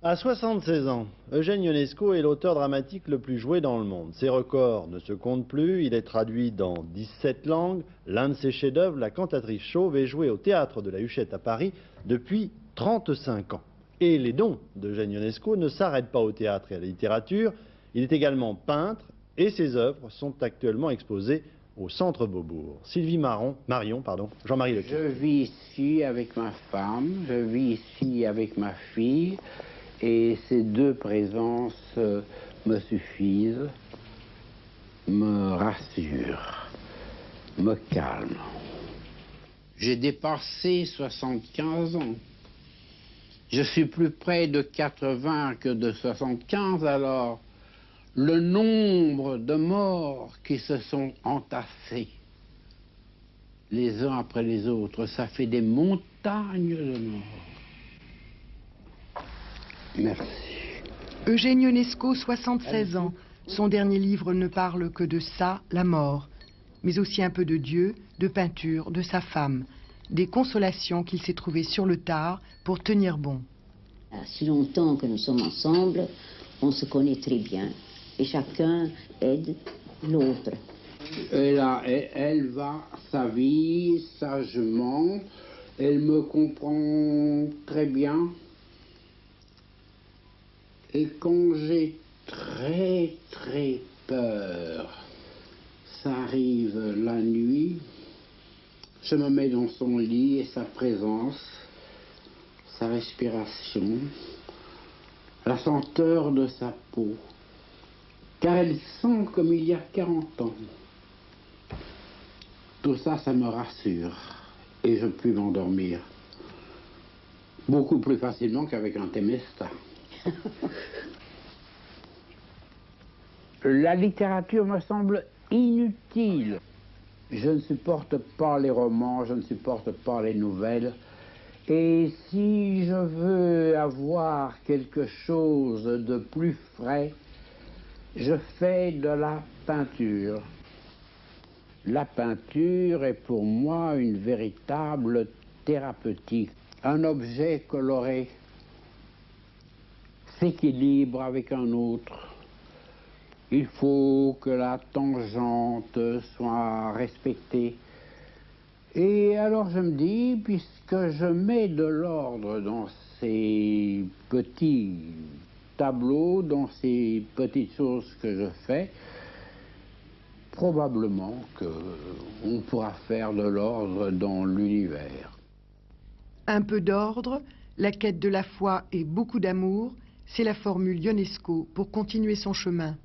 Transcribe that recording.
À 76 ans, Eugène Ionesco est l'auteur dramatique le plus joué dans le monde. Ses records ne se comptent plus, il est traduit dans 17 langues. L'un de ses chefs-d'œuvre, La Cantatrice chauve, est joué au théâtre de la Huchette à Paris depuis 35 ans. Et les dons d'Eugène Ionesco ne s'arrêtent pas au théâtre et à la littérature. Il est également peintre et ses œuvres sont actuellement exposées au Centre Beaubourg. Sylvie Marion, Jean-Marie Lequin. Je vis ici avec ma femme, je vis ici avec ma fille. Et ces deux présences me suffisent, me rassurent, me calment. J'ai dépassé 75 ans. Je suis plus près de 80 que de 75, alors le nombre de morts qui se sont entassés les uns après les autres, ça fait des montagnes de morts. Merci. Eugène Ionesco, 76 ans. Son dernier livre ne parle que de ça, la mort, mais aussi un peu de Dieu, de peinture, de sa femme, des consolations qu'il s'est trouvées sur le tard pour tenir bon. Si longtemps que nous sommes ensemble, on se connaît très bien et chacun aide l'autre. Elle va sa vie sagement, elle me comprend très bien. Et quand j'ai très peur, ça arrive la nuit, je me mets dans son lit et sa présence, sa respiration, la senteur de sa peau, car elle sent comme il y a 40 ans. Tout ça, ça me rassure et je puis m'endormir beaucoup plus facilement qu'avec un Temesta. La littérature me semble inutile. Je ne supporte pas les romans, je ne supporte pas les nouvelles. Et si je veux avoir quelque chose de plus frais, je fais de la peinture. La peinture est pour moi une véritable thérapeutique. Un objet coloré s'équilibre avec un autre. Il faut que la tangente soit respectée. Et alors je me dis, puisque je mets de l'ordre dans ces petits tableaux, dans ces petites choses que je fais, probablement qu'on pourra faire de l'ordre dans l'univers. Un peu d'ordre, la quête de la foi et beaucoup d'amour, c'est la formule Ionesco pour continuer son chemin.